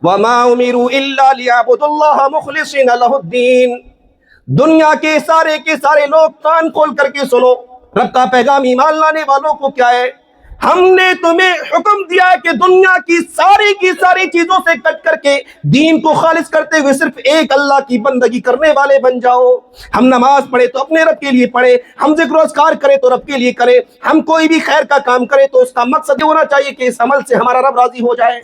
وَمَا أُمِرُوا إِلَّا لِيَعْبُدُوا اللَّهَ مُخْلِصِينَ لَهُ الدِّينَ۔ دنیا کے سارے لوگ کان کھول کر کے سنو، رب کا پیغام ایمان لانے والوں کو کیا ہے؟ ہم نے تمہیں حکم دیا ہے کہ دنیا کی ساری چیزوں سے کٹ کر کے دین کو خالص کرتے ہوئے صرف ایک اللہ کی بندگی کرنے والے بن جاؤ۔ ہم نماز پڑھے تو اپنے رب کے لیے پڑھے، ہم ذکر و اذکار کرے تو رب کے لیے کرے، ہم کوئی بھی خیر کا کام کرے تو اس کا مقصد یہ ہونا چاہیے کہ اس عمل سے ہمارا رب راضی ہو جائے۔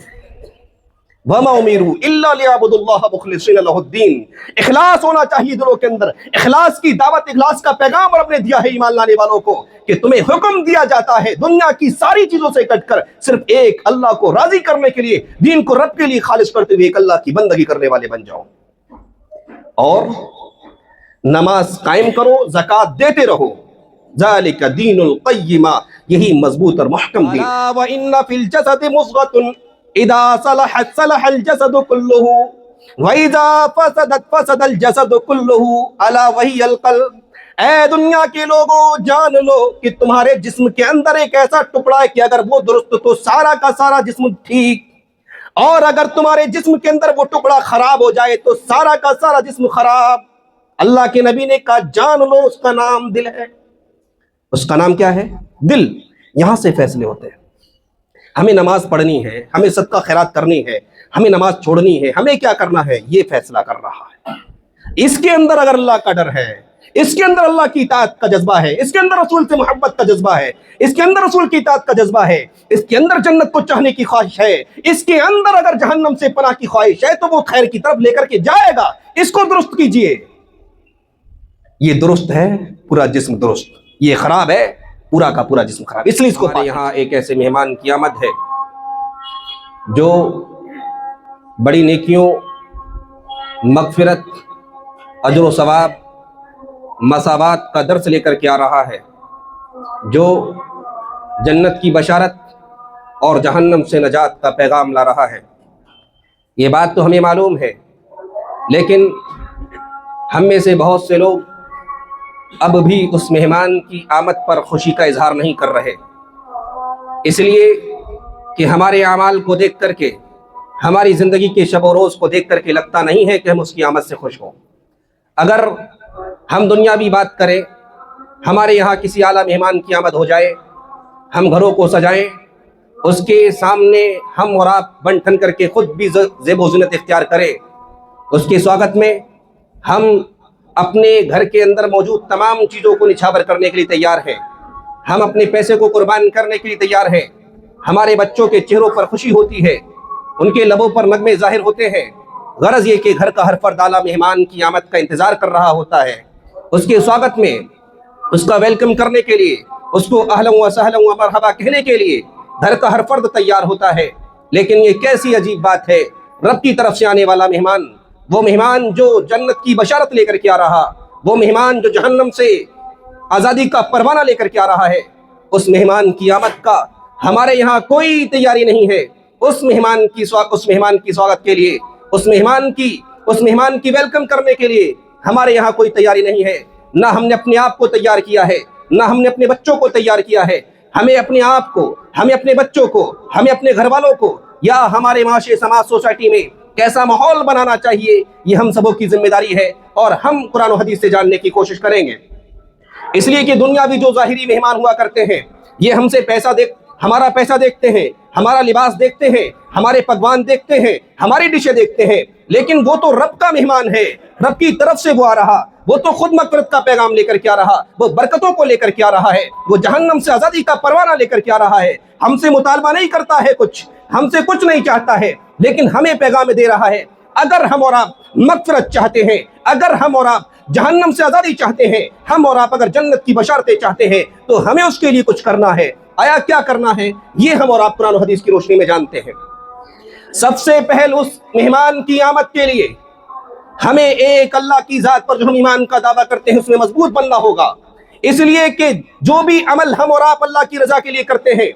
وَمَا أُمِرُوا إِلَّا لِيَعْبُدُوا اللَّهَ مُخْلِصِينَ لَهُ الدِّينَ۔ اخلاص ہونا چاہیے دلوں کے اندر، اخلاص کی دعوت، اخلاص کا پیغام رب نے دیا ہے ایمان لانے والوں کو کہ تمہیں حکم دیا جاتا ہے دنیا کی ساری چیزوں سے کٹ کر صرف ایک اللہ کو راضی کرنے کے لیے، دین کو رب کے لیے خالص کرتے ہوئے ایک اللہ کی بندگی کرنے والے بن جاؤ، اور نماز قائم کرو، زکوٰۃ دیتے رہو۔ ذَلِكَ دِينُ الْقَيِّمَةِ، یہی مضبوط اور محکم دین۔ وَإِنَّ فِي الْجَسَدِ مُضْغَةٌ اذا صلحت صلح الجسد كله واذا فسدت فسد الجسد كله الا وهي القلب۔ اے دنیا کے لوگوں، جان لو کہ تمہارے جسم کے اندر ایک ایسا ٹکڑا ہے کہ اگر وہ درست تو سارا کا سارا جسم ٹھیک، اور اگر تمہارے جسم کے اندر وہ ٹکڑا خراب ہو جائے تو سارا کا سارا جسم خراب۔ اللہ کے نبی نے کہا جان لو اس کا نام دل ہے۔ اس کا نام کیا ہے؟ دل۔ یہاں سے فیصلے ہوتے ہیں۔ ہمیں نماز پڑھنی ہے، ہمیں صدقہ خیرات کرنی ہے، ہمیں نماز چھوڑنی ہے، ہمیں کیا کرنا ہے، یہ فیصلہ کر رہا ہے۔ اس کے اندر اگر اللہ کا ڈر ہے، اس کے اندر اللہ کی اطاعت کا جذبہ ہے، اس کے اندر رسول سے محبت کا جذبہ ہے، اس کے اندر رسول کی اطاعت کا جذبہ ہے، اس کے اندر جنت کو چاہنے کی خواہش ہے، اس کے اندر اگر جہنم سے پناہ کی خواہش ہے تو وہ خیر کی طرف لے کر کے جائے گا۔ اس کو درست کیجئے۔ یہ درست ہے، پورا جسم درست، یہ خراب ہے، پورا کا پورا جسم خراب۔ اس لیے اس کو یہاں ایک ایسے مہمان کی آمد ہے جو بڑی نیکیوں، مغفرت، اجر و ثواب، مساوات کا درس لے کر کے آ رہا ہے، جو جنت کی بشارت اور جہنم سے نجات کا پیغام لا رہا ہے۔ یہ بات تو ہمیں معلوم ہے، لیکن ہم میں سے بہت سے لوگ اب بھی اس مہمان کی آمد پر خوشی کا اظہار نہیں کر رہے، اس لیے کہ ہمارے اعمال کو دیکھ کر کے، ہماری زندگی کے شب و روز کو دیکھ کر کے لگتا نہیں ہے کہ ہم اس کی آمد سے خوش ہوں۔ اگر ہم دنیاوی بات کریں، ہمارے یہاں کسی اعلیٰ مہمان کی آمد ہو جائے، ہم گھروں کو سجائیں، اس کے سامنے ہم اور آپ بن ٹھن کر کے خود بھی زیب و زینت اختیار کریں، اس کے سواگت میں ہم اپنے گھر کے اندر موجود تمام چیزوں کو نچھاور کرنے کے لیے تیار ہیں، ہم اپنے پیسے کو قربان کرنے کے لیے تیار ہیں، ہمارے بچوں کے چہروں پر خوشی ہوتی ہے، ان کے لبوں پر نغمے ظاہر ہوتے ہیں، غرض یہ کہ گھر کا ہر فرد اعلیٰ مہمان کی آمد کا انتظار کر رہا ہوتا ہے، اس کے سواگت میں، اس کا ویلکم کرنے کے لیے، اس کو اہلا و سہلا و مرحبا کہنے کے لیے گھر کا ہر فرد تیار ہوتا ہے۔ لیکن یہ کیسی عجیب بات ہے، رب کی طرف سے آنے والا مہمان، وہ مہمان جو جنت کی بشارت لے کر کے آ رہا، وہ مہمان جو جہنم سے آزادی کا پروانہ لے کر کے آ رہا ہے، اس مہمان کی آمد کا ہمارے یہاں کوئی تیاری نہیں ہے۔ اس مہمان کی سواگت کے لیے، اس مہمان کی ویلکم کرنے کے لیے ہمارے یہاں کوئی تیاری نہیں ہے۔ نہ ہم نے اپنے آپ کو تیار کیا ہے، نہ ہم نے اپنے بچوں کو تیار کیا ہے۔ ہمیں اپنے آپ کو، ہمیں اپنے بچوں کو، ہمیں اپنے گھر والوں کو یا ہمارے معاشرے، سماج، سوسائٹی میں کیسا ماحول بنانا چاہیے، یہ ہم سبوں کی ذمہ داری ہے، اور ہم قرآن و حدیث سے جاننے کی کوشش کریں گے۔ اس لیے کہ دنیاوی جو ظاہری مہمان ہوا کرتے ہیں، یہ ہم سے ہمارا پیسہ دیکھتے ہیں، ہمارا لباس دیکھتے ہیں، ہمارے پکوان دیکھتے ہیں، ہماری ڈشیں دیکھتے ہیں، لیکن وہ تو رب کا مہمان ہے، رب کی طرف سے وہ آ رہا، وہ تو خود مغفرت کا پیغام لے کر کے آ رہا، وہ برکتوں کو لے کر کے آ رہا ہے، وہ جہنم سے آزادی کا پروانہ لے کر کے آ رہا ہے۔ ہم سے مطالبہ نہیں کرتا ہے کچھ، ہم سے کچھ نہیں چاہتا ہے، لیکن ہمیں پیغام دے رہا ہے۔ اگر ہم اور آپ مغفرت چاہتے ہیں، اگر ہم اور آپ جہنم سے آزادی چاہتے ہیں، ہم اور آپ اگر جنت کی بشارتیں چاہتے ہیں، تو ہمیں اس کے لیے کچھ کرنا ہے۔ آیا کیا کرنا ہے؟ یہ ہم اور آپ قرآن و حدیث کی روشنی میں جانتے ہیں۔ سب سے پہل اس مہمان کی آمد کے لیے ہمیں ایک اللہ کی ذات پر جو ہم ایمان کا دعویٰ کرتے ہیں اس میں مضبوط بننا ہوگا، اس لیے کہ جو بھی عمل ہم اور آپ اللہ کی رضا کے لیے کرتے ہیں،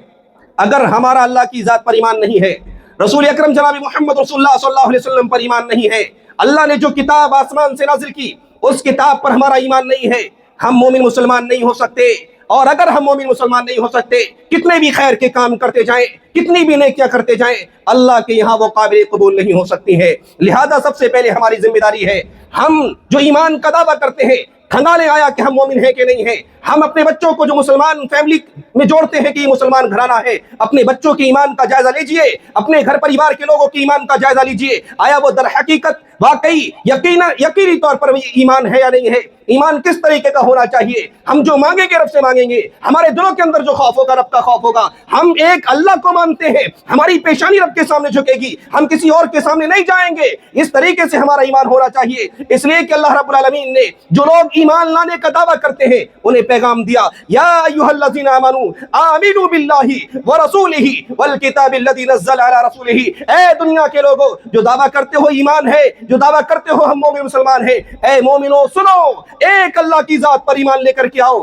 اگر ہمارا اللہ کی ذات پر ایمان نہیں ہے، رسول اکرم جناب محمد رسول اللہ صلی اللہ علیہ وسلم پر ایمان نہیں ہے، اللہ نے جو کتاب آسمان سے نازل کی اس کتاب پر ہمارا ایمان نہیں ہے، ہم مومن مسلمان نہیں ہو سکتے۔ اور اگر ہم مومن مسلمان نہیں ہو سکتے، کتنے بھی خیر کے کام کرتے جائیں، کتنی بھی نیکیاں کرتے جائیں، اللہ کے یہاں وہ قابل قبول نہیں ہو سکتی ہیں۔ لہذا سب سے پہلے ہماری ذمہ داری ہے، ہم جو ایمان کا دعویٰ کرتے ہیں، کھنگالیں آیا کہ ہم مومن ہیں کہ نہیں ہیں۔ ہم اپنے بچوں کو جو مسلمان فیملی میں جوڑتے ہیں کہ یہ مسلمان گھرانہ ہے، اپنے بچوں کے ایمان کا جائزہ لیجئے، اپنے گھر پریوار کے لوگوں کے ایمان کا جائزہ لیجئے، آیا وہ در حقیقت واقعی یقینی طور پر ایمان ہے یا نہیں ہے، ایمان کس طریقے کا ہونا چاہیے۔ ہم جو مانگیں گے رب سے مانگیں گے، ہمارے دلوں کے اندر جو خوف ہوگا رب کا خوف ہوگا، ہم ایک اللہ کو مانتے ہیں، ہماری پیشانی رب کے سامنے جھکے گی، ہم کسی اور کے سامنے نہیں جائیں گے، اس طریقے سے ہمارا ایمان ہونا چاہیے۔ اس لیے کہ اللہ رب العالمین نے جو لوگ ایمان لانے کا دعویٰ کرتے ہیں انہیں پیغام دیا، یا ایھا الذین آمنوا آمنوا باللہ ورسولہ والکتاب الذی نزل علی رسولہ، اے دنیا کے لوگوں جو دعویٰ کرتے ہو ایمان ہے، جو دعویٰ کرتے ہو ہم مومن مسلمان ہیں، اے مومنوں سنو، ایک اللہ کی ذات پر ایمان لے کر کے آؤ۔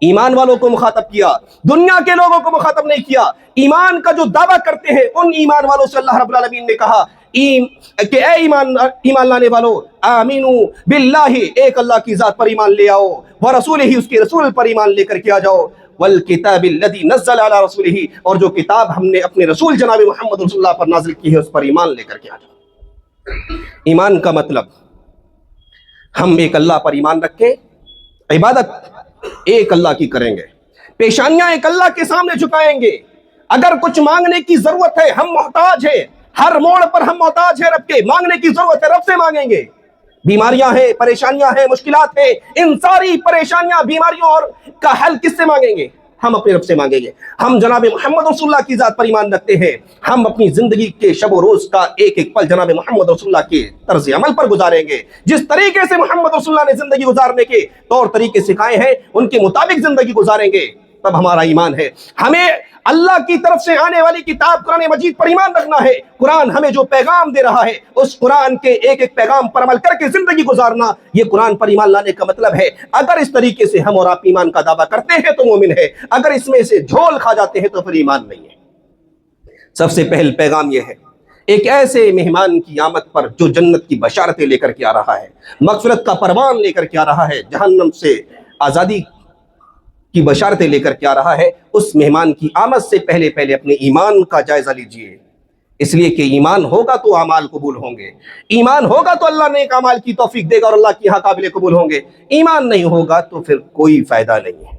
ایمان والوں کو مخاطب کیا، دنیا کے لوگوں کو مخاطب نہیں کیا۔ ایمان کا جو دعویٰ کرتے ہیں ان ایمان والوں سے اللہ رب العالمین نے کہا کہ اے ایمان لانے والو، آمینو باللہ، ایک اللہ کی ذات پر ایمان لے آؤ، ورسولہ، اس کے رسول پر ایمان لے کر کے آ جاؤ، والکتاب الذی نزل علی رسولہ، اور جو کتاب ہم نے اپنے رسول جناب محمد رسول اللہ پر نازل کی ہے اس پر ایمان لے کر کے آ جاؤ۔ ایمان کا مطلب ہم ایک اللہ پر ایمان رکھ کے عبادت ایک اللہ کی کریں گے، پیشانیاں ایک اللہ کے سامنے جھکائیں گے۔ اگر کچھ مانگنے کی ضرورت ہے، ہم محتاج ہیں، ہر موڑ پر ہم محتاج ہیں رب کے، مانگنے کی ضرورت ہے رب سے مانگیں گے۔ بیماریاں ہیں، پریشانیاں ہیں، مشکلات ہیں، ان ساری پریشانیاں بیماریوں اور کا حل کس سے مانگیں گے؟ ہم اپنے رب سے مانگیں گے۔ ہم جناب محمد رسول اللہ کی ذات پر ایمان رکھتے ہیں، ہم اپنی زندگی کے شب و روز کا ایک ایک پل جناب محمد رسول اللہ کے طرز عمل پر گزاریں گے۔ جس طریقے سے محمد رسول اللہ نے زندگی گزارنے کے طور طریقے سکھائے ہیں ان کے مطابق زندگی گزاریں گے، تب ہمارا ایمان ہے۔ ہمیں اللہ کی طرف سے آنے والی کتاب قرآن مجید پر ایمان رکھنا ہے۔ قرآن ہمیں جو پیغام دے رہا ہے اس قرآن کے ایک ایک پیغام پر عمل کر کے زندگی گزارنا، یہ قرآن پر ایمان لانے کا مطلب ہے۔ اگر اس طریقے سے ہم اور آپ ایمان کا دعویٰ کرتے ہیں تو مومن ہے، اگر اس میں سے جھول کھا جاتے ہیں تو پھر ایمان نہیں ہے۔ سب سے پہل پیغام یہ ہے، ایک ایسے مہمان کی آمد پر جو جنت کی بشارتیں لے کر کے آ رہا ہے، مغفرت کا پروان لے کر کے آ رہا ہے، جہنم سے آزادی کی بشارتیں لے کر کے آ رہا ہے، اس مہمان کی آمد سے پہلے اپنے ایمان کا جائزہ لیجئے۔ اس لیے کہ ایمان ہوگا تو اعمال قبول ہوں گے، ایمان ہوگا تو اللہ نیک اعمال کی توفیق دے گا اور اللہ کے یہاں قابل قبول ہوں گے، ایمان نہیں ہوگا تو پھر کوئی فائدہ نہیں ہے۔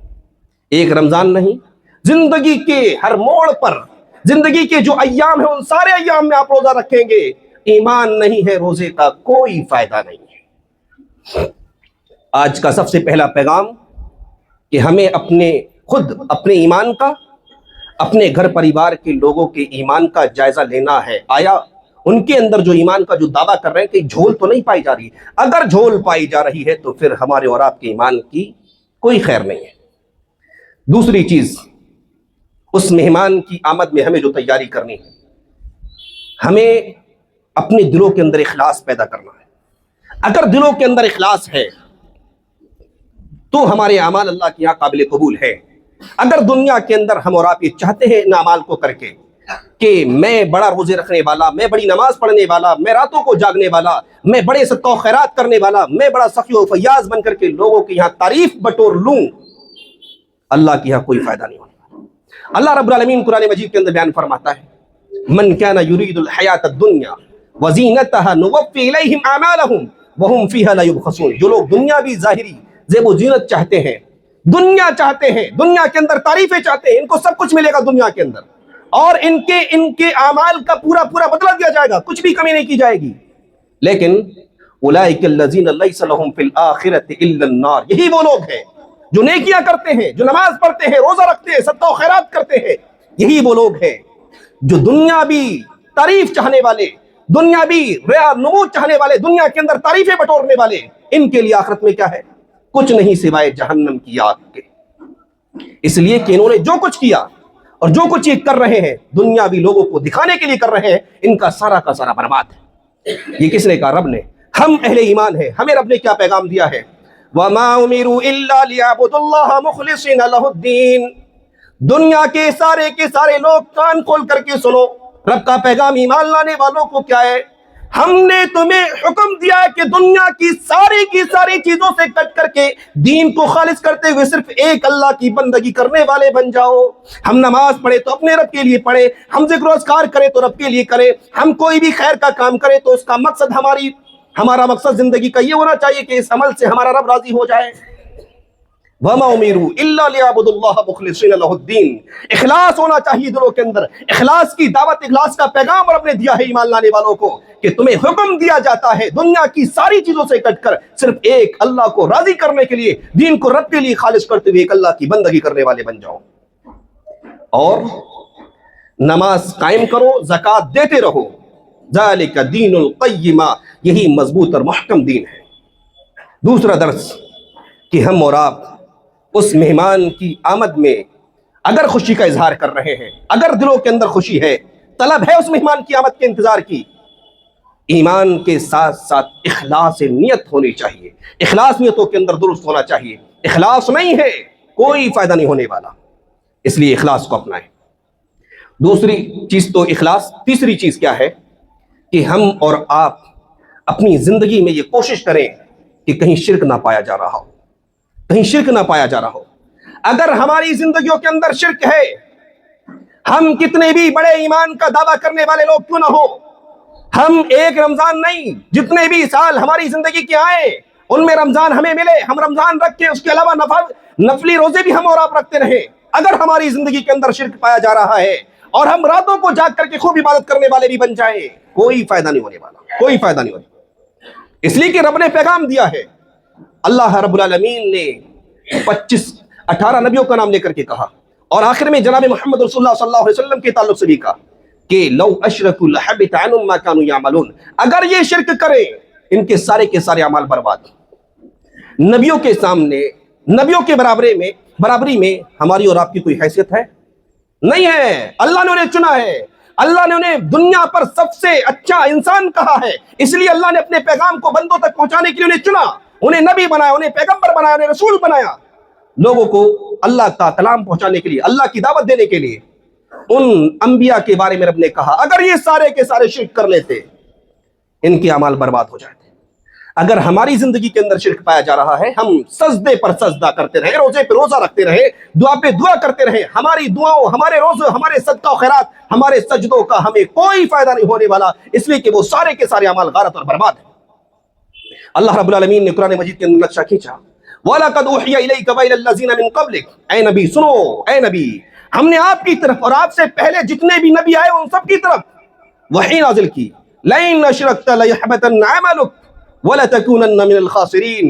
ایک رمضان نہیں، زندگی کے ہر موڑ پر، زندگی کے جو ایام ہیں ان سارے ایام میں آپ روزہ رکھیں گے، ایمان نہیں ہے روزے کا کوئی فائدہ نہیں ہے۔ آج کا سب سے پہلا پیغام کہ ہمیں اپنے ایمان کا، اپنے گھر پریوار کے لوگوں کے ایمان کا جائزہ لینا ہے۔ آیا ان کے اندر جو ایمان کا جو دعویٰ کر رہے ہیں کہ جھول تو نہیں پائی جا رہی؟ اگر جھول پائی جا رہی ہے تو پھر ہمارے اور آپ کے ایمان کی کوئی خیر نہیں ہے۔ دوسری چیز، اس مہمان کی آمد میں ہمیں جو تیاری کرنی ہے، ہمیں اپنے دلوں کے اندر اخلاص پیدا کرنا ہے۔ اگر دلوں کے اندر اخلاص ہے تو ہمارے اعمال اللہ کے یہاں قابل قبول ہے۔ اگر دنیا کے اندر ہم اور آپ یہ چاہتے ہیں ان اعمال کو کر کے کہ میں بڑا روزے رکھنے والا، میں بڑی نماز پڑھنے والا، میں راتوں کو جاگنے والا، میں بڑے صدقہ و خیرات کرنے والا، میں بڑا سخی و فیاض بن کر کے لوگوں کے یہاں تعریف بٹور لوں، اللہ کے یہاں کوئی فائدہ نہیں ہوتا۔ اللہ رب العالمین قرآن مجید کے اندر بیان فرماتا ہے، من کان یرید الحیات الدنیا وزینتها نوفی الیہم اعمالہم وہم فیہا لا یبخسون۔ جو لوگ دنیا بھی ظاہری زیب و زینت چاہتے ہیں، دنیا چاہتے ہیں، دنیا کے اندر تعریفیں چاہتے ہیں، ان کو سب کچھ ملے گا دنیا کے اندر، اور ان کے اعمال کا پورا بدلہ دیا جائے گا، کچھ بھی کمی نہیں کی جائے گی۔ لیکن اولئک الذین لیس لہم فی الآخرۃ الا النار، یہی وہ لوگ ہیں جو نیکیاں کرتے ہیں، جو نماز پڑھتے ہیں، روزہ رکھتے ہیں، صدقہ و خیرات کرتے ہیں، یہی وہ لوگ ہیں جو دنیاوی تعریف چاہنے والے، دنیاوی ریا نمود چاہنے والے، دنیا کے اندر تعریفیں بٹورنے والے، ان کے لیے آخرت میں کیا ہے؟ کچھ نہیں سوائے جہنم کی آگ کے۔ اس لیے کہ انہوں نے جو کچھ کیا اور جو کچھ یہ کر رہے ہیں دنیاوی لوگوں کو دکھانے کے لیے کر رہے ہیں، ان کا سارا برباد ہے۔ یہ کس نے کہا؟ رب نے۔ ہم اہل ایمان ہیں، ہمیں رب نے کیا پیغام دیا ہے؟ وَمَا أُمِرُوا إِلَّا لِيَعْبُدُوا اللَّهَ مُخْلِصِينَ لَهُ الدِّينَ۔ دنیا کے سارے لوگ کان کھول کر کے سنو، رب کا پیغام ایمان لانے والوں کو کیا ہے؟ ہم نے تمہیں حکم دیا ہے کہ دنیا کی ساری چیزوں سے کٹ کر کے دین کو خالص کرتے ہوئے صرف ایک اللہ کی بندگی کرنے والے بن جاؤ۔ ہم نماز پڑھے تو اپنے رب کے لیے پڑھے، ہم ذکر و اذکار کرے تو رب کے لیے کرے، ہم کوئی بھی خیر کا کام کرے تو اس کا مقصد ہمارا مقصد زندگی کا یہ ہونا چاہیے کہ اس عمل سے ہمارا رب راضی ہو جائے۔ وَمَا أُمِرُوا إِلَّا لِيَعْبُدُوا اللَّهَ مُخْلِصِينَ لَهُ الدِّينَ، اخلاص ہونا چاہیے دلوں کے اندر، اخلاص کی دعوت، اخلاص کا پیغام رب نے دیا ہے ایمان لانے والوں کو کہ تمہیں حکم دیا جاتا ہے دنیا کی ساری چیزوں سے کٹ کر صرف ایک اللہ کو راضی کرنے کے لیے، دین کو رب کے لیے خالص کرتے ہوئے ایک اللہ کی بندگی کرنے والے بن جاؤ، اور نماز قائم کرو، زکوٰۃ دیتے رہو۔ ذالک دین القیمہ، یہی مضبوط اور محکم دین ہے۔ دوسرا درس کہ ہم اور آپ اس مہمان کی آمد میں اگر خوشی کا اظہار کر رہے ہیں، اگر دلوں کے اندر خوشی ہے، طلب ہے اس مہمان کی آمد کے انتظار کی، ایمان کے ساتھ ساتھ اخلاص نیت ہونی چاہیے، اخلاص نیتوں کے اندر درست ہونا چاہیے۔ اخلاص نہیں ہے کوئی فائدہ نہیں ہونے والا، اس لیے اخلاص کو اپنائیں۔ دوسری چیز تو اخلاص، تیسری چیز کیا ہے کہ ہم اور آپ اپنی زندگی میں یہ کوشش کریں کہ کہیں شرک نہ پایا جا رہا ہو، کہیں شرک نہ پایا جا رہا ہو۔ اگر ہماری زندگیوں کے اندر شرک ہے، ہم کتنے بھی بڑے ایمان کا دعویٰ کرنے والے لوگ کیوں نہ ہو، ہم ایک رمضان نہیں جتنے بھی سال ہماری زندگی کے آئے ان میں رمضان ہمیں ملے، ہم رمضان رکھ کے اس کے علاوہ نفلی روزے بھی ہم اور آپ رکھتے رہے، اگر ہماری زندگی کے اندر شرک پایا جا رہا ہے اور ہم راتوں کو جاگ کر کے خوب عبادت کرنے والے بھی بن جائیں، کوئی فائدہ نہیں ہونے والا، کوئی فائدہ نہیں ہونے والا۔ اس لیے کہ رب نے پیغام دیا ہے، اللہ رب العالمین نے 18 نبیوں کا نام لے کر کے کہا، اور آخر میں جناب محمد رسول اللہ صلی اللہ علیہ وسلم کے تعلق سے بھی کہا کہ لو اشرکوا لحبط عنہم ما كانوا يعملون، اگر یہ شرک کریں ان کے سارے اعمال برباد۔ نبیوں کے سامنے، نبیوں کے برابری میں ہماری اور آپ کی کوئی حیثیت ہے؟ نہیں ہے۔ اللہ نے انہیں چنا ہے، اللہ نے انہیں دنیا پر سب سے اچھا انسان کہا ہے، اس لیے اللہ نے اپنے پیغام کو بندوں تک پہنچانے کے لیے انہیں چنا، انہیں نبی بنایا، انہیں پیغمبر بنایا، انہیں رسول بنایا، لوگوں کو اللہ کا کلام پہنچانے کے لیے، اللہ کی دعوت دینے کے لیے۔ ان انبیاء کے بارے میں رب نے کہا اگر یہ سارے کے سارے شرک کر لیتے ان کے اعمال برباد ہو جاتے۔ اگر ہماری زندگی کے اندر شرک پایا جا رہا ہے، ہم سجدے پر سجدہ کرتے رہے، روزے پہ روزہ رکھتے رہے، دعا پہ دعا کرتے رہے، ہماری دعاؤں، ہمارے روزے، ہمارے صدقہ و خیرات، ہمارے سجدوں کا ہمیں کوئی فائدہ نہیں ہونے والا، اس لیے کہ وہ سارے کے سارے اعمال غارت اور برباد ہیں۔ اللہ رب العالمین نے قرآن مجید کے اندر نقشہ کھینچا، وَلَقَدْ أُوحِيَ إِلَيْكَ وَإِلَى الَّذِينَ مِن قَبْلِكَ، اے نبی سنو، اے نبی ہم نے آپ کی طرف اور آپ سے پہلے جتنے بھی نبی آئے ان سب کی طرف وحی نازل کی، لَئِنْ أَشْرَكْتَ لَيَحْبَطَنَّ عَمَلُكَ وَلَتَكُونَنَّ مِنَ الْخَاسِرِينَ،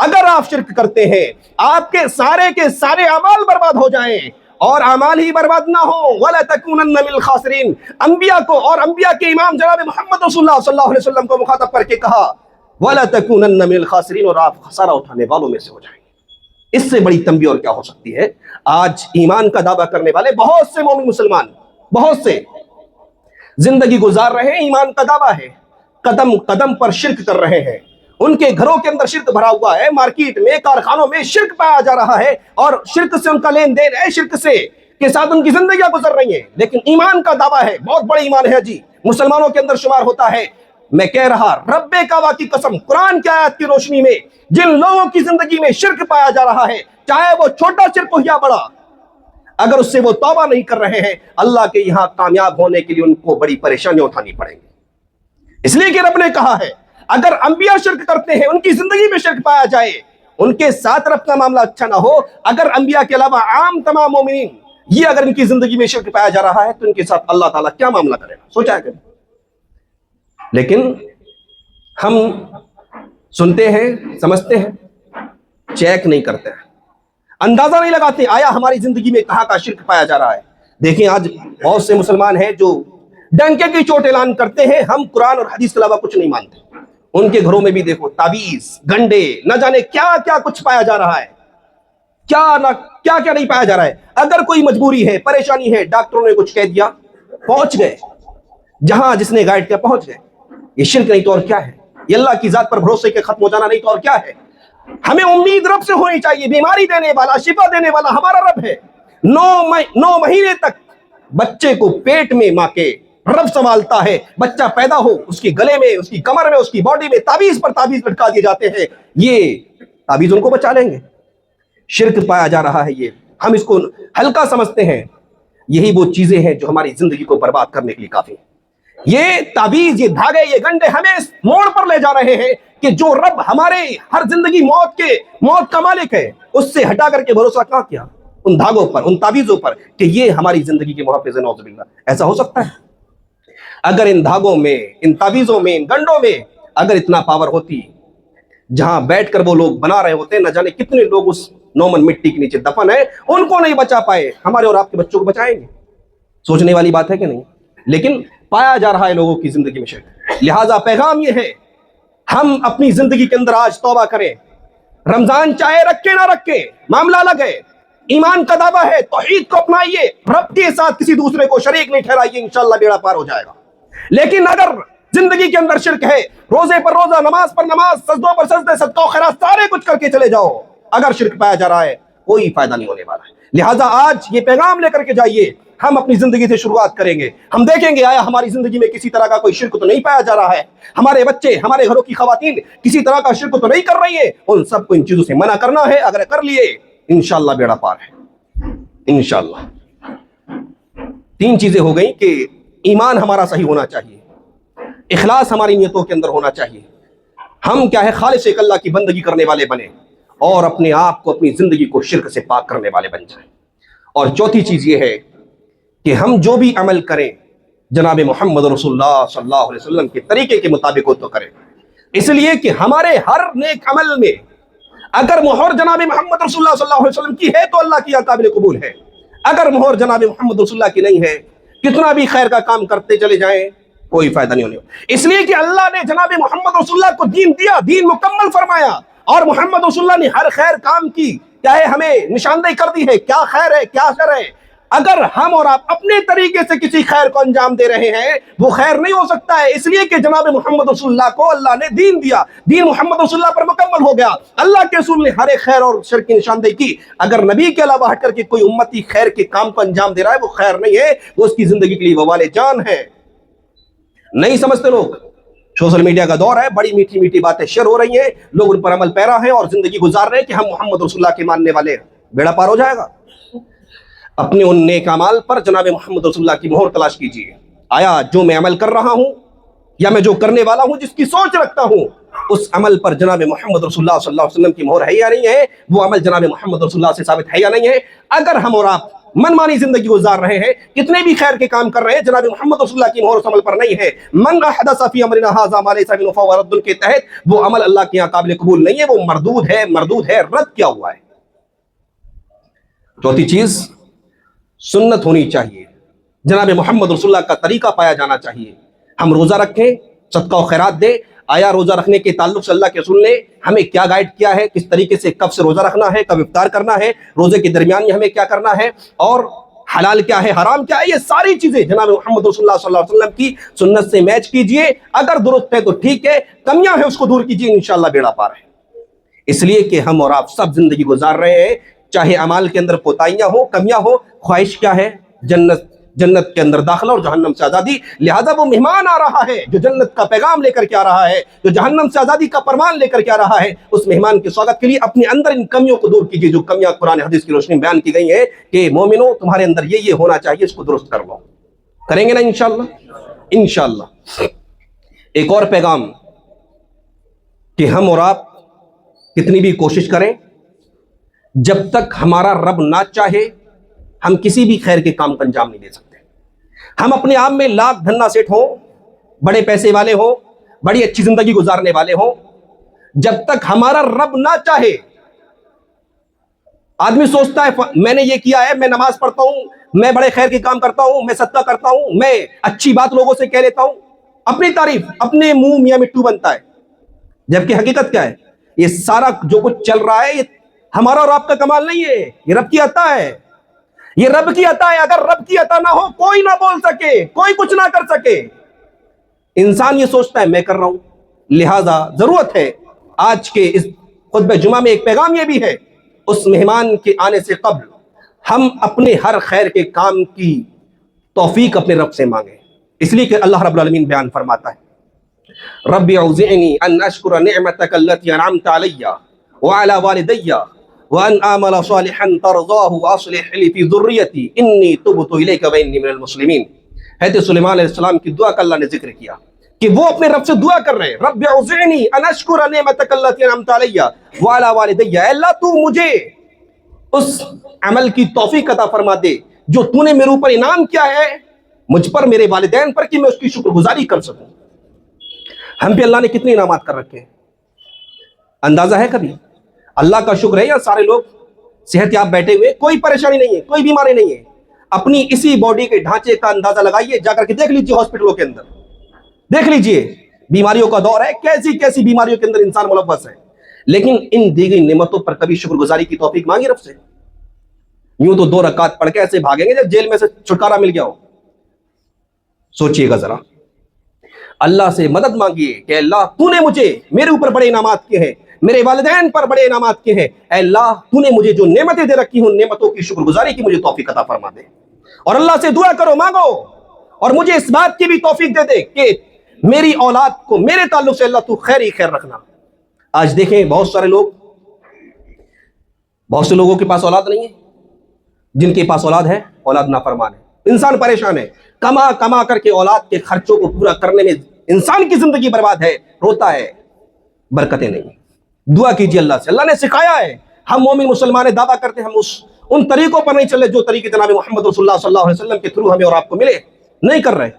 اگر آپ شرک کرتے ہیں آپ کے سارے اعمال برباد ہو جائیں، اور اعمال ہی برباد نہ ہو، وَلَتَكُونَنَّ مِنَ الْخَاسِرِينَ، انبیاء کو اور انبیاء کے امام جناب محمد رسول اللہ صلی اللہ علیہ وسلم کو مخاطب کر کے کہا وَلَتَكُونَنَّ مِنَ الْخَاسِرِينَ، اور آپ خسارہ اٹھانے والوں میں سے ہو جائیں گے۔ اس سے بڑی تنبیہ اور کیا ہو سکتی ہے؟ آج ایمان کا دعویٰ کرنے والے بہت سے مومن مسلمان، بہت سے زندگی گزار رہے ہیں، ایمان کا دعویٰ ہے، قدم قدم پر شرک کر رہے ہیں، ان کے گھروں کے اندر شرک بھرا ہوا ہے، مارکیٹ میں، کارخانوں میں شرک پایا جا رہا ہے، اور شرک سے ان کا لین دین ہے، شرک سے کے ساتھ ان کی زندگیاں گزر رہی ہیں، لیکن ایمان کا دعویٰ ہے، بہت بڑا ایمان ہے جی، مسلمانوں کے اندر شمار ہوتا ہے۔ میں کہہ رہا رب کعبہ کی قسم، قرآن کی آیات کی روشنی میں جن لوگوں کی زندگی میں شرک پایا جا رہا ہے، چاہے وہ چھوٹا شرک ہو یا بڑا، اگر اس سے وہ توبہ نہیں کر رہے ہیں، اللہ کے یہاں کامیاب ہونے کے لیے ان کو بڑی پریشانیاں اٹھانی پڑیں گی۔ اس لیے کہ رب نے کہا ہے اگر انبیاء شرک کرتے ہیں، ان کی زندگی میں شرک پایا جائے، ان کے ساتھ رب کا معاملہ اچھا نہ ہو، اگر انبیاء کے علاوہ عام تمام مومنین یہ اگر ان کی زندگی میں شرک پایا جا رہا ہے تو ان کے ساتھ اللہ تعالیٰ کیا معاملہ کرے گا، سوچا ہے۔ لیکن ہم سنتے ہیں، سمجھتے ہیں، چیک نہیں کرتے ہیں، اندازہ نہیں لگاتے آیا ہماری زندگی میں کہاں کا شرک پایا جا رہا ہے۔ دیکھیں آج بہت سے مسلمان ہیں جو ڈنکے کی چوٹ اعلان کرتے ہیں ہم قرآن اور حدیث کے علاوہ کچھ نہیں مانتے، ان کے گھروں میں بھی دیکھو تعویذ، گنڈے، نہ جانے کیا کیا کچھ پایا جا رہا ہے، کیا نہیں پایا جا رہا ہے۔ اگر کوئی مجبوری ہے، پریشانی ہے، ڈاکٹروں نے کچھ کہہ دیا، پہنچ گئے جہاں جس نے گائیڈ کیا، پہنچ گئے۔ یہ شرک نہیں تو اور کیا ہے؟ یہ اللہ کی ذات پر بھروسے کے ختم ہو جانا نہیں تو اور کیا ہے؟ ہمیں امید رب سے ہونی چاہیے، بیماری دینے والا، شفا دینے والا ہمارا رب ہے۔ 9 مہینے تک بچے کو پیٹ میں ماں کے رب سنبھالتا ہے. بچہ پیدا ہو اس کی گلے میں, اس کی کمر میں, اس کی باڈی میں تعویذ پر تعویذ لٹکا دیے جاتے ہیں, یہ تعویذ ان کو بچا لیں گے. شرک پایا جا رہا ہے, یہ ہم اس کو ہلکا سمجھتے ہیں. یہی وہ چیزیں ہیں جو ہماری زندگی کو برباد کرنے کے لیے کافی ہیں. یہ تعویذ, یہ دھاگے, یہ گنڈے ہمیں اس موڑ پر لے جا رہے ہیں کہ جو رب ہمارے ہر زندگی موت کا مالک ہے, اس سے ہٹا کر کے بھروسہ کہاں کیا ان دھاگوں پر, ان تعویذوں پر کہ یہ ہماری زندگی کے محافظ ہیں. نعوذ باللہ, ایسا ہو سکتا ہے؟ اگر ان دھاگوں میں, ان تعویذوں میں, ان گنڈوں میں اگر اتنا پاور ہوتی, جہاں بیٹھ کر وہ لوگ بنا رہے ہوتے, نہ جانے کتنے لوگ اس نومن مٹی کے نیچے دفن ہیں, ان کو نہیں بچا پائے, ہمارے اور آپ کے بچوں کو بچائیں گے؟ سوچنے والی بات ہے کہ نہیں؟ لیکن پایا جا رہا ہے لوگوں کی زندگی میں شرک. لہٰذا پیغام یہ ہے, ہم اپنی زندگی کے اندر آج توبہ کریں. رمضان چاہے رکھے نہ رکھے, معاملہ الگ ہے. ایمان کا دعویٰ ہے, توحید کو اپنائیے, رب کے ساتھ کسی دوسرے کو شریک نہیں ٹھہرائیے, انشاءاللہ بیڑا پار ہو جائے گا. لیکن اگر زندگی کے اندر شرک ہے, روزے پر روزہ, نماز پر نماز, سجدوں پر سجدے, صدقہ و خیرات سارے کچھ کر کے چلے جاؤ, اگر شرک پایا جا رہا ہے کوئی فائدہ نہیں ہونے والا ہے. لہٰذا آج یہ پیغام لے کر کے جائیے, ہم اپنی زندگی سے شروعات کریں گے. ہم دیکھیں گے آیا ہماری زندگی میں کسی طرح کا کوئی شرک تو نہیں پایا جا رہا ہے, ہمارے بچے, ہمارے گھروں کی خواتین کسی طرح کا شرک تو نہیں کر رہی ہیں. ان سب کو ان چیزوں سے منع کرنا ہے. اگر کر لیے انشاءاللہ بیڑا پار ہے انشاءاللہ. 3 چیزیں ہو گئیں کہ ایمان ہمارا صحیح ہونا چاہیے, اخلاص ہماری نیتوں کے اندر ہونا چاہیے, ہم کیا ہے خالص ایک اللہ کی بندگی کرنے والے بنیں, اور اپنے آپ کو, اپنی زندگی کو شرک سے پاک کرنے والے بن جائیں. اور چوتھی چیز یہ ہے کہ ہم جو بھی عمل کریں جناب محمد رسول اللہ صلی اللہ علیہ وسلم کے طریقے کے مطابق ہو تو کریں. اس لیے کہ ہمارے ہر نیک عمل میں اگر مہر جناب محمد رسول اللہ صلی اللہ علیہ وسلم کی ہے تو اللہ کی یہاں قابل قبول ہے. اگر مہر جناب محمد رسول اللہ کی نہیں ہے, کتنا بھی خیر کا کام کرتے چلے جائیں کوئی فائدہ نہیں ہونے والا. اس لیے کہ اللہ نے جناب محمد رسول اللہ کو دین دیا, دین مکمل فرمایا, اور محمد رسول اللہ نے ہر خیر کام کی کیا ہے ہمیں نشاندہی کر دی ہے, کیا خیر ہے کیا شر ہے. اگر ہم اور آپ اپنے طریقے سے کسی خیر کو انجام دے رہے ہیں وہ خیر نہیں ہو سکتا ہے. اس لیے کہ جناب محمد رسول اللہ کو اللہ نے دین دیا, دین محمد رسول اللہ پر مکمل ہو گیا. اللہ کے رسول نے ہر ایک خیر اور شر کی نشاندہی کی. اگر نبی کے علاوہ ہٹ کر کے کوئی امتی خیر کے کام کو انجام دے رہا ہے وہ خیر نہیں ہے, وہ اس کی زندگی کے لیے وبال جان ہے. نہیں سمجھتے لوگ. سوشل میڈیا کا دور ہے, بڑی میٹھی میٹھی باتیں شیئر ہو رہی ہیں, لوگ ان پر عمل پیرا ہیں اور زندگی گزار رہے ہیں کہ ہم محمد رسول اللہ کے ماننے والے ہیں. بیڑا پار ہو جائے گا. اپنے ان نیک اعمال پر جناب محمد رسول اللہ کی مہر تلاش کیجیے. آیا جو میں عمل کر رہا ہوں یا میں جو کرنے والا ہوں, جس کی سوچ رکھتا ہوں, اس عمل پر جناب محمد رسول اللہ صلی اللہ علیہ وسلم کی مہر ہے یا نہیں ہے, وہ عمل جناب محمد رسول اللہ سے ثابت ہے یا نہیں ہے. اگر ہم اور آپ من مانی زندگی گزار رہے ہیں, کتنے بھی خیر کے کام کر رہے ہیں, جناب محمد رسول اللہ کی مہر اس عمل پر نہیں ہے, من احدث فی امرنا ھذا ما لیس منہ فہو رد کے تحت وہ عمل اللہ کے یہاں قابل قبول نہیں ہے, وہ مردود ہے, مردود ہے, رد کیا ہوا ہے. چوتھی چیز سنت ہونی چاہیے, جناب محمد رسول اللہ کا طریقہ پایا جانا چاہیے. ہم روزہ رکھیں, صدقہ و خیرات دیں. آیا روزہ رکھنے کے تعلق سے اللہ کے رسول نے ہمیں کیا گائیڈ کیا ہے, کس طریقے سے کب سے روزہ رکھنا ہے, کب افطار کرنا ہے, روزے کے درمیان میں ہمیں کیا کرنا ہے, اور حلال کیا ہے, حرام کیا ہے, یہ ساری چیزیں جناب محمد رسول اللہ صلی اللہ علیہ وسلم کی سنت سے میچ کیجئے. اگر درست ہے تو ٹھیک ہے, کمیاں ہیں اس کو دور کیجئے, انشاءاللہ بیڑا پار ہے. اس لیے کہ ہم اور آپ سب زندگی گزار رہے ہیں, چاہے اعمال کے اندر کوتاہیاں ہو, کمیاں ہو, خواہش کیا ہے, جنت کے اندر داخلہ اور جہنم سے آزادی. لہذا وہ مہمان آ رہا ہے جو جنت کا پیغام لے کر کے آ رہا ہے, جو جہنم سے آزادی کا فرمان لے کر کے آ رہا ہے, اس مہمان کے سواگت کے لیے اپنے اندر ان کمیوں کو دور کیجیے جو کمیاں قرآن حدیث کی روشنی میں بیان کی گئی ہیں کہ مومنو تمہارے اندر یہ ہونا چاہیے, اس کو درست کر لو. کریں گے نا انشاءاللہ. انشاءاللہ ایک اور پیغام کہ ہم اور آپ کتنی بھی کوشش کریں, جب تک ہمارا رب نہ چاہے ہم کسی بھی خیر کے کام کا انجام نہیں دے سکتے. ہم اپنے آپ میں لاکھ دھنا سیٹ ہوں, بڑے پیسے والے ہوں, بڑی اچھی زندگی گزارنے والے ہوں, جب تک ہمارا رب نہ چاہے. آدمی سوچتا ہے میں نے یہ کیا ہے, میں نماز پڑھتا ہوں, میں بڑے خیر کے کام کرتا ہوں, میں صدقہ کرتا ہوں, میں اچھی بات لوگوں سے کہہ لیتا ہوں, اپنی تعریف اپنے منہ میاں مٹھو بنتا ہے. جبکہ حقیقت کیا ہے, یہ سارا جو کچھ چل رہا ہے یہ ہمارا اور آپ کا کمال نہیں ہے, یہ رب کی عطا ہے, یہ رب کی عطا ہے. اگر رب کی عطا نہ ہو کوئی نہ بول سکے, کوئی کچھ نہ کر سکے. انسان یہ سوچتا ہے میں کر رہا ہوں. لہذا ضرورت ہے آج کے اس خطبہ جمعہ میں ایک پیغام یہ بھی ہے, اس مہمان کے آنے سے قبل ہم اپنے ہر خیر کے کام کی توفیق اپنے رب سے مانگیں. اس لیے کہ اللہ رب العالمین بیان فرماتا ہے رب اوزعنی ان اشکر نعمتک التی انعمت علی وعلی والدی وان اعمل صالحا ترضاه واصلح لی فی ذریتی انی تبت الیک وانی من المسلمین۔ حضرت سلیمان علیہ السلام کی دعا کا اللہ نے ذکر کیا کہ وہ اپنے رب سے دعا کر رہے ہیں رب اوزعنی ان اشکر نعمتک التی انعمت علی وعلی والدی، اے اللہ تو مجھے اس عمل کی توفیق عطا فرما دے جو تو نے میرے اوپر انعام کیا ہے مجھ پر میرے والدین پر کہ میں اس کی شکر گزاری کر سکوں۔ ہم پہ اللہ نے کتنے انعامات کر رکھے ہیں، اندازہ ہے کبھی؟ اللہ کا شکر ہے یا سارے لوگ صحت یاب بیٹھے ہوئے، کوئی پریشانی نہیں ہے، کوئی بیماری نہیں ہے؟ اپنی اسی باڈی کے ڈھانچے کا اندازہ لگائیے، جا کر کے دیکھ لیجیے ہاسپٹلوں کے اندر، دیکھ لیجیے بیماریوں کا دور ہے، کیسی کیسی بیماریوں کے اندر انسان ملوث ہے، لیکن ان دی گئی نعمتوں پر کبھی شکر گزاری کی توفیق مانگی رب سے؟ یوں تو 2 رکعت پڑھ کے ایسے بھاگیں گے جب جیل میں سے چھٹکارا مل گیا ہو۔ سوچئے گا ذرا، اللہ سے مدد مانگیے کہ اللہ تو نے مجھے میرے اوپر بڑے انعامات کیے ہیں، میرے والدین پر بڑے انعامات کیے ہیں، اے اللہ تو نے مجھے جو نعمتیں دے رکھی ہوں نعمتوں کی شکر گزاری کی مجھے توفیق عطا فرما دے۔ اور اللہ سے دعا کرو، مانگو، اور مجھے اس بات کی بھی توفیق دے دے کہ میری اولاد کو میرے تعلق سے اللہ تو خیر ہی خیر رکھنا۔ آج دیکھیں بہت سے لوگوں کے پاس اولاد نہیں ہے، جن کے پاس اولاد ہے اولاد نافرمان ہے، انسان پریشان ہے، کما کما کر کے اولاد کے خرچوں کو پورا کرنے میں انسان کی زندگی برباد ہے، روتا ہے، برکتیں نہیں۔ دعا کیجیے اللہ سے، اللہ نے سکھایا ہے، ہم مومن مسلمان دعویٰ کرتے ہیں ہم ان طریقوں پر نہیں چلے جو طریقے جناب محمد رسول اللہ صلی اللہ علیہ وسلم کے تھرو ہمیں اور آپ کو ملے، نہیں کر رہے۔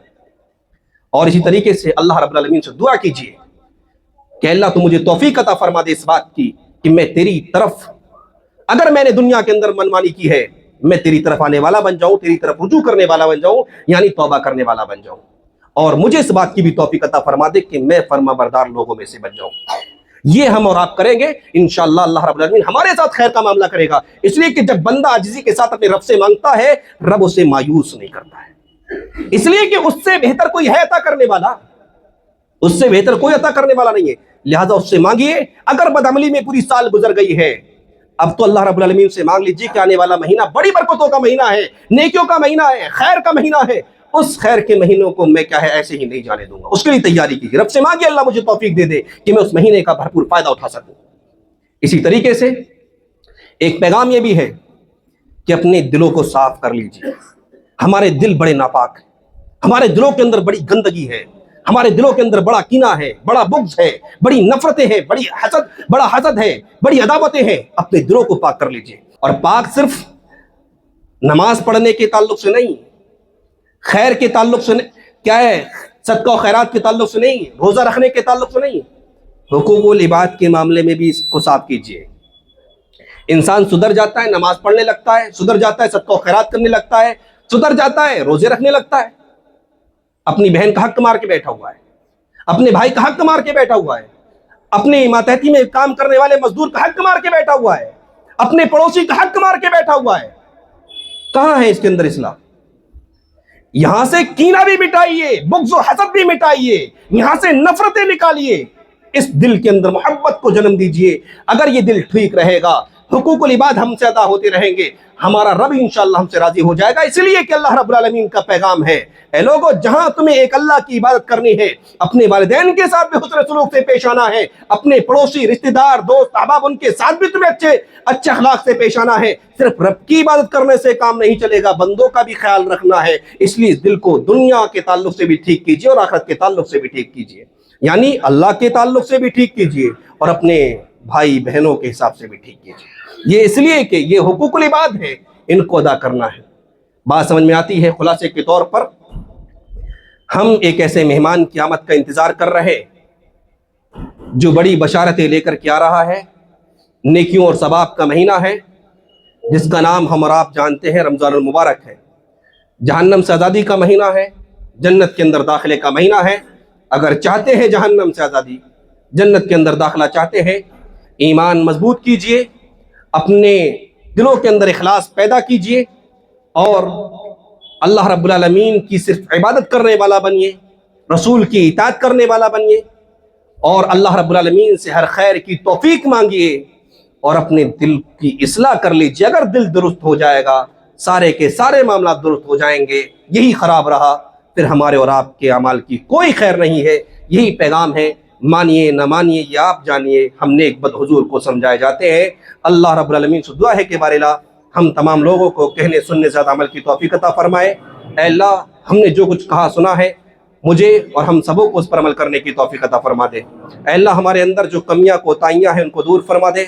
اور اسی طریقے سے اللہ رب العالمین سے دعا کیجیے کہ اللہ تو مجھے توفیق عطا فرما دے اس بات کی کہ میں تیری طرف، اگر میں نے دنیا کے اندر منمانی کی ہے، میں تیری طرف آنے والا بن جاؤں، تیری طرف رجوع کرنے والا بن جاؤں، یعنی توبہ کرنے والا بن جاؤں، اور مجھے اس بات کی بھی توفیق عطا فرما دے کہ میں فرما بردار لوگوں میں سے بن جاؤں۔ یہ ہم اور آپ کریں گے انشاءاللہ اللہ رب العالمین ہمارے ساتھ خیر کا معاملہ کرے گا، اس لیے کہ جب بندہ عاجزی کے ساتھ اپنے رب سے مانگتا ہے رب اسے مایوس نہیں کرتا ہے، اس لیے کہ اس سے بہتر کوئی ہے عطا کرنے والا، اس سے بہتر کوئی عطا کرنے والا نہیں ہے، لہٰذا اس سے مانگیے۔ اگر بدعملی میں پوری سال گزر گئی ہے، اب تو اللہ رب العالمین سے مانگ لیجیے کہ آنے والا مہینہ بڑی برکتوں کا مہینہ ہے، نیکیوں کا مہینہ ہے، خیر کا مہینہ ہے، اس خیر کے مہینوں کو میں کیا ہے ایسے ہی نہیں جانے دوں گا، اس کے لیے تیاری کیجیے، رب سے مانگیے اللہ مجھے توفیق دے دے کہ میں اس مہینے کا بھرپور فائدہ اٹھا سکوں۔ اسی طریقے سے ایک پیغام یہ بھی ہے کہ اپنے دلوں کو صاف کر لیجیے، ہمارے دل بڑے ناپاک ہیں، ہمارے دلوں کے اندر بڑی گندگی ہے، ہمارے دلوں کے اندر بڑا کینہ ہے، بڑا بغض ہے، بڑی نفرتیں ہیں، بڑا حسد ہے، بڑی عداوتیں ہیں، اپنے دلوں کو پاک کر لیجیے۔ اور پاک صرف نماز پڑھنے کے تعلق سے نہیں، خیر کے تعلق سے کیا ہے، صدقہ و خیرات کے تعلق سے نہیں، روزہ رکھنے کے تعلق سے نہیں، حقوق العباد کے معاملے میں بھی اس کو صاف کیجیے۔ انسان سدھر جاتا ہے، نماز پڑھنے لگتا ہے، سدھر جاتا ہے، صدقہ و خیرات کرنے لگتا ہے، سدھر جاتا ہے، روزے رکھنے لگتا ہے، اپنی بہن کا حق مار کے بیٹھا ہوا ہے، اپنے بھائی کا حق مار کے بیٹھا ہوا ہے، اپنے ماتحتی میں کام کرنے والے مزدور کا حق مار کے بیٹھا ہوا ہے، اپنے پڑوسی کا حق مار کے بیٹھا ہوا ہے۔ کہاں ہے اس کے اندر اصلاح؟ یہاں سے کینہ بھی مٹائیے، بغض و حسد بھی مٹائیے، یہاں سے نفرتیں نکالیے، اس دل کے اندر محبت کو جنم دیجئے۔ اگر یہ دل ٹھیک رہے گا، حقوق العباد ہم سے ادا ہوتے رہیں گے، ہمارا رب انشاءاللہ ہم سے راضی ہو جائے گا۔ اس لیے کہ اللہ رب العالمین کا پیغام ہے، اے لوگو جہاں تمہیں ایک اللہ کی عبادت کرنی ہے، اپنے والدین کے ساتھ بھی حسن سلوک سے پیش آنا ہے، اپنے پڑوسی، رشتہ دار، دوست احباب ان کے ساتھ بھی تمہیں اچھے اخلاق سے پیش آنا ہے۔ صرف رب کی عبادت کرنے سے کام نہیں چلے گا، بندوں کا بھی خیال رکھنا ہے۔ اس لیے دل کو دنیا کے تعلق سے بھی ٹھیک کیجیے اور آخرت کے تعلق سے بھی ٹھیک کیجیے، یعنی اللہ کے تعلق سے بھی ٹھیک کیجیے اور اپنے بھائی بہنوں کے حساب سے بھی ٹھیک کیجیے۔ یہ اس لیے کہ یہ حقوق العباد ہے، ان کو ادا کرنا ہے۔ بات سمجھ میں آتی ہے؟ خلاصے کے طور پر ہم ایک ایسے مہمان کی آمد کا انتظار کر رہے جو بڑی بشارتیں لے کر کے آ رہا ہے، نیکیوں اور ثواب کا مہینہ ہے، جس کا نام ہم اور آپ جانتے ہیں، رمضان المبارک ہے۔ جہنم سے آزادی کا مہینہ ہے، جنت کے اندر داخلے کا مہینہ ہے۔ اگر چاہتے ہیں جہنم سے آزادی، جنت کے اندر داخلہ چاہتے ہیں، ایمان مضبوط کیجئے، اپنے دلوں کے اندر اخلاص پیدا کیجئے اور اللہ رب العالمین کی صرف عبادت کرنے والا بنیے، رسول کی اطاعت کرنے والا بنیے اور اللہ رب العالمین سے ہر خیر کی توفیق مانگیے اور اپنے دل کی اصلاح کر لیجئے۔ اگر دل درست ہو جائے گا، سارے کے سارے معاملات درست ہو جائیں گے۔ یہی خراب رہا پھر ہمارے اور آپ کے اعمال کی کوئی خیر نہیں ہے۔ یہی پیغام ہے، مانیے نہ مانیے یہ آپ جانیے، ہم نیک بد حضور کو سمجھائے جاتے ہیں۔ اللہ رب العالمین سے دعا ہے کہ بار الہ ہم تمام لوگوں کو کہنے سننے زیادہ عمل کی توفیق عطا فرمائے۔ اے اللہ ہم نے جو کچھ کہا سنا ہے مجھے اور ہم سبوں کو اس پر عمل کرنے کی توفیق عطا فرما دے۔ اے اللہ ہمارے اندر جو کمیاں کوتاہیاں ہیں ان کو دور فرما دے،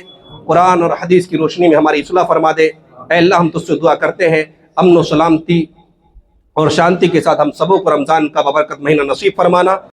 قرآن اور حدیث کی روشنی میں ہماری اصلاح فرما دے۔ اے اللہ ہم تجھ سے دعا کرتے ہیں امن و سلامتی اور شانتی کے ساتھ ہم سبوں کو رمضان کا بابرکت مہینہ نصیب فرمانا۔